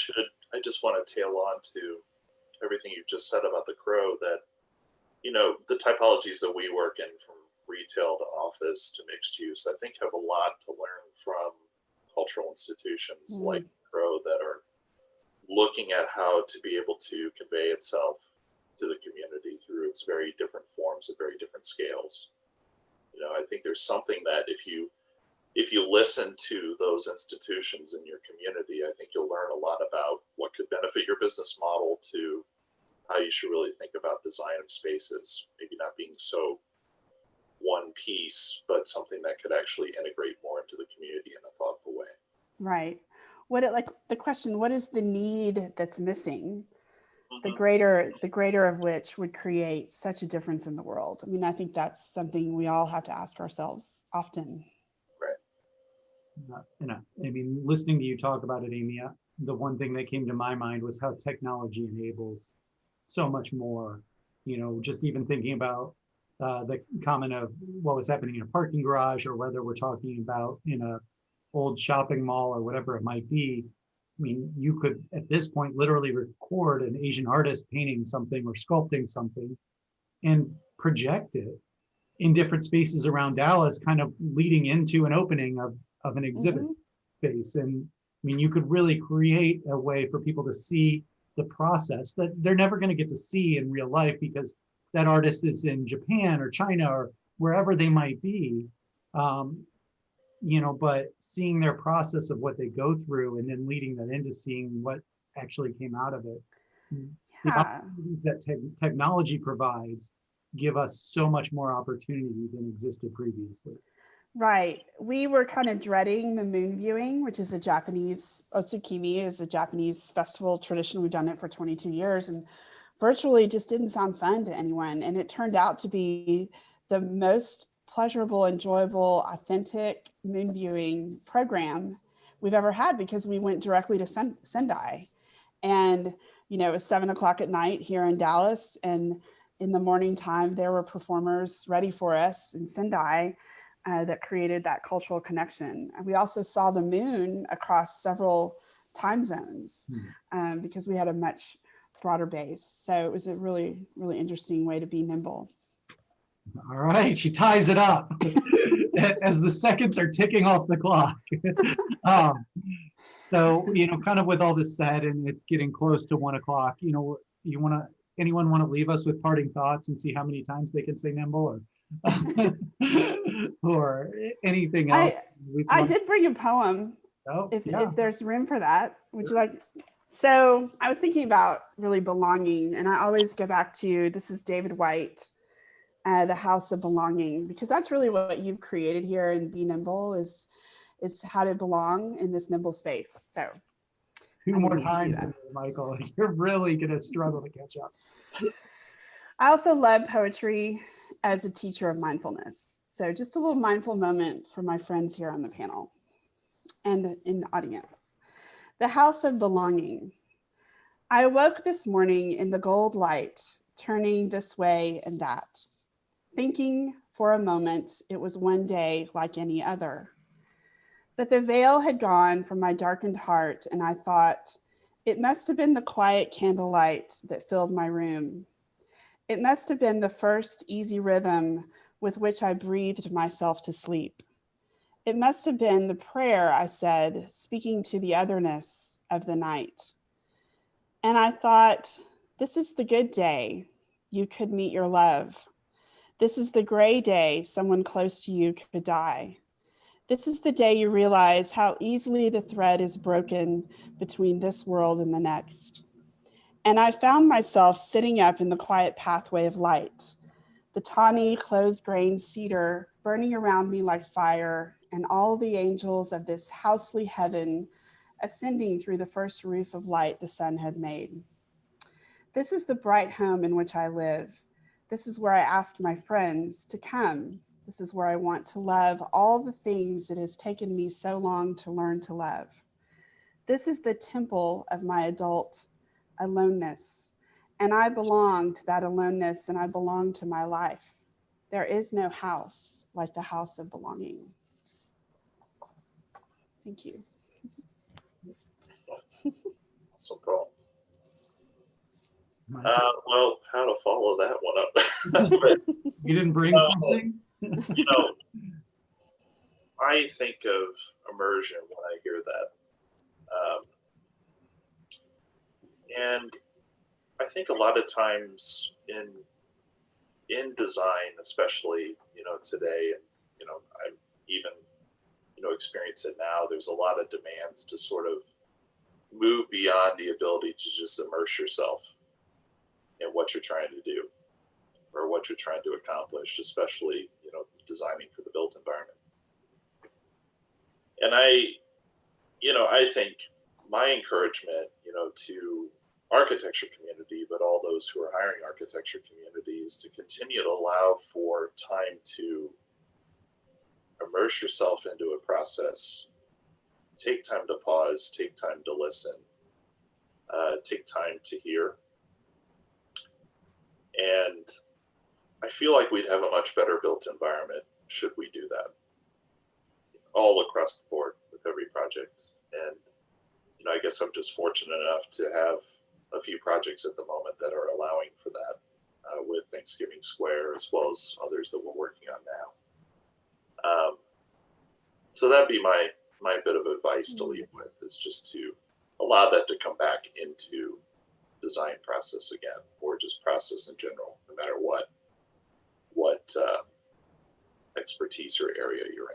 just want to tail on to everything you just said about the Crow, that, the typologies that we work in, from retail to office to mixed use, I think have a lot to learn from cultural institutions like Crow that are looking at how to be able to convey itself to the community through its very different forms at very different scales. I think there's something that if you listen to those institutions in your community, I think you'll learn a lot about what could benefit your business model, to how you should really think about design of spaces, maybe not being so one piece, but something that could actually integrate more into the community in a thoughtful way. Right. The question, what is the need that's missing? Mm-hmm. The greater of which would create such a difference in the world. I mean, I think that's something we all have to ask ourselves often. Listening to you talk about it, Amy, the one thing that came to my mind was how technology enables so much more. Just even thinking about the comment of what was happening in a parking garage, or whether we're talking about in a old shopping mall or whatever it might be. I mean, you could at this point literally record an Asian artist painting something or sculpting something and project it in different spaces around Dallas, kind of leading into an opening of an exhibit space. And I mean, you could really create a way for people to see the process that they're never going to get to see in real life, because that artist is in Japan or China or wherever they might be. But seeing their process of what they go through and then leading that into seeing what actually came out of it. The opportunities that technology provides give us so much more opportunity than existed previously. Right. We were kind of dreading the moon viewing, which is a Japanese, Otsukimi is a Japanese festival tradition. We've done it for 22 years, and virtually just didn't sound fun to anyone. And it turned out to be the most pleasurable, enjoyable, authentic moon viewing program we've ever had, because we went directly to Sendai. And, it was 7 o'clock at night here in Dallas. And in the morning time, there were performers ready for us in Sendai that created that cultural connection. And we also saw the moon across several time zones because we had a much broader base. So it was a really, really interesting way to be nimble. All right, she ties it up as the seconds are ticking off the clock. So, kind of with all this said, and it's getting close to 1 o'clock, you want to anyone want to leave us with parting thoughts and see how many times they can say nimble, or or anything else? I did bring a poem. Oh, If yeah. there's room for that, would you like? So I was thinking about really belonging, and I always go back to, this is David White, The House of Belonging, because that's really what you've created here in Be Nimble, is how to belong in this nimble space. So Two I'm more going to do times, that. Michael. You're really gonna struggle to catch up. I also love poetry as a teacher of mindfulness. So just a little mindful moment for my friends here on the panel and in the audience. The House of Belonging. I awoke this morning in the gold light, turning this way and that, thinking for a moment it was one day like any other. But the veil had gone from my darkened heart, and I thought, it must have been the quiet candlelight that filled my room. It must have been the first easy rhythm with which I breathed myself to sleep. It must have been the prayer I said, speaking to the otherness of the night. And I thought, this is the good day you could meet your love. This is the gray day someone close to you could die. This is the day you realize how easily the thread is broken between this world and the next. And I found myself sitting up in the quiet pathway of light, the tawny, close-grained cedar burning around me like fire, and all the angels of this housely heaven ascending through the first roof of light the sun had made. This is the bright home in which I live. This is where I ask my friends to come. This is where I want to love all the things it has taken me so long to learn to love. This is the temple of my adult aloneness, and I belong to that aloneness, and I belong to my life. There is no house like the house of belonging. Thank you. So cool. Well, how to follow that one up? But, You didn't bring something? you know, I think of immersion when I hear that. And I think a lot of times in design, especially, today, and, I'm even, experience it now, there's a lot of demands to sort of move beyond the ability to just immerse yourself in what you're trying to do or what you're trying to accomplish, especially, designing for the built environment. And I think my encouragement, to architecture community, but all those who are hiring architecture communities, to continue to allow for time to immerse yourself into a process, take time to pause, take time to listen, take time to hear. And I feel like we'd have a much better built environment should we do that all across the board with every project. And, I guess I'm just fortunate enough to have a few projects at the moment that are allowing for that, with Thanksgiving Square, as well as others that we're working on now. So that'd be my bit of advice to leave with, is just to allow that to come back into design process again, or just process in general, no matter what expertise or area you're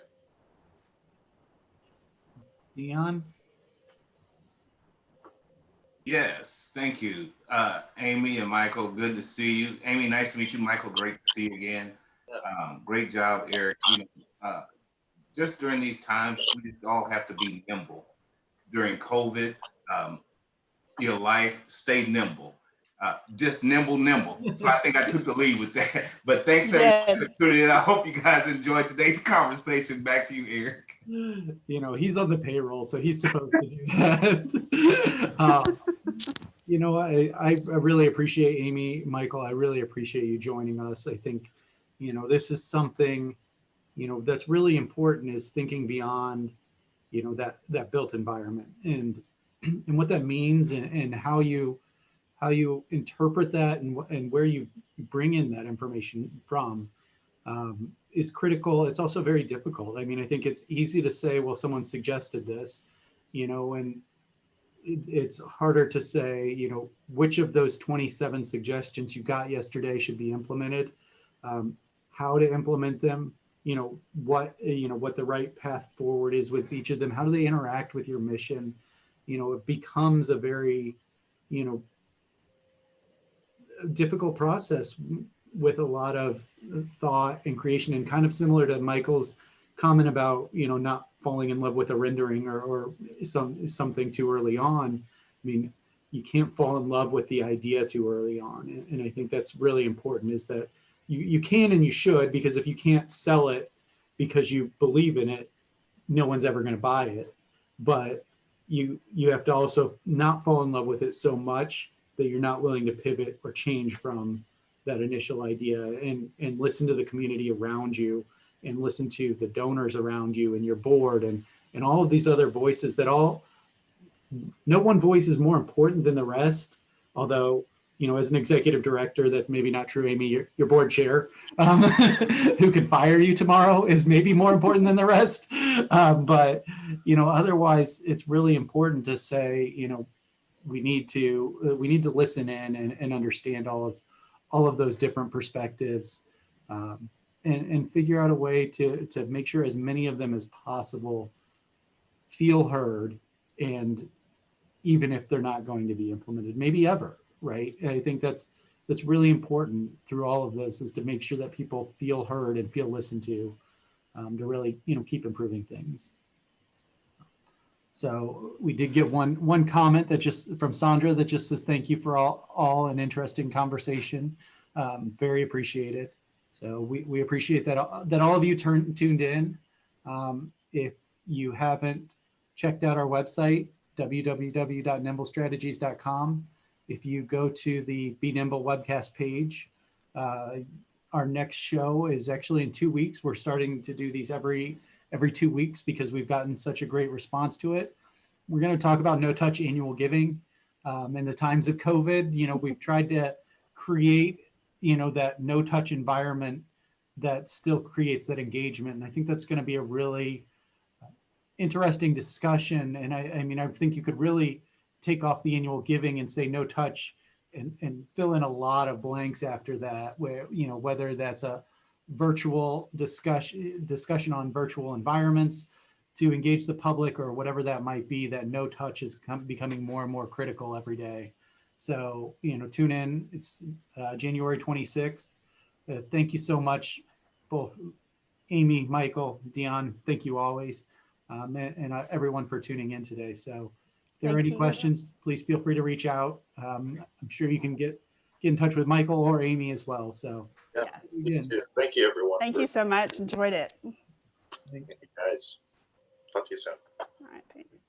in. Dion? Yes, thank you, Amy and Michael. Good to see you. Amy, nice to meet you. Michael, great to see you again. Great job, Eric. Just during these times, we just all have to be nimble. During COVID, your life, stay nimble. Just nimble. So I think I took the lead with that. But thanks everyone for tuning in. I hope you guys enjoyed today's conversation. Back to you, Eric. He's on the payroll, so he's supposed to do that. I really appreciate Amy, Michael. I really appreciate you joining us. I think, this is something, that's really important, is thinking beyond, that built environment and what that means, and how you interpret that, and where you bring in that information from, is critical. It's also very difficult. I mean, I think it's easy to say, well, someone suggested this, and it's harder to say, you know, which of those 27 suggestions you got yesterday should be implemented, how to implement them, you know, what the right path forward is with each of them. How do they interact with your mission? You know, it becomes a very, you know, difficult process with a lot of thought and creation, and kind of similar to Michael's comment about, you know, not falling in love with a rendering or something too early on. I mean, you can't fall in love with the idea too early on. And I think that's really important, is that you can and you should, because if you can't sell it because you believe in it, no one's ever going to buy it. But you have to also not fall in love with it so much that you're not willing to pivot or change from that initial idea, and listen to the community around you, and listen to the donors around you and your board, and all of these other voices that no one voice is more important than the rest. Although, you know, as an executive director, that's maybe not true, Amy. Your board chair, who could fire you tomorrow, is maybe more important than the rest. But, you know, otherwise, it's really important to say, you know, we need to listen in and understand all of those different perspectives, and figure out a way to make sure as many of them as possible feel heard, and even if they're not going to be implemented, maybe ever, right? I think that's really important through all of this, is to make sure that people feel heard and feel listened to really, you know, keep improving things. So we did get one comment that just from Sandra that just says, thank you for all an interesting conversation. Very appreciated. So we appreciate that all of you tuned in. If you haven't checked out our website, www.nimblestrategies.com, if you go to the Be Nimble webcast page, our next show is actually in 2 weeks. We're starting to do these every 2 weeks because we've gotten such a great response to it. We're going to talk about no-touch annual giving. In the times of COVID, you know, we've tried to create, you know, that no-touch environment that still creates that engagement. And I think that's going to be a really interesting discussion. And I mean, I think you could really take off the annual giving and say no touch, and fill in a lot of blanks after that, where, you know, whether that's a virtual discussion on virtual environments to engage the public, or whatever that might be, that no touch is becoming more and more critical every day. So, you know, tune in. It's January 26th. Thank you so much, both Amy, Michael, Dion. Thank you always. And everyone for tuning in today. So if there are any questions, please feel free to reach out. I'm sure you can get in touch with Michael or Amy as well. So yeah, yes. Thank you, everyone. Thank you so much. Enjoyed it. Thank you, guys. Talk to you soon. All right, thanks.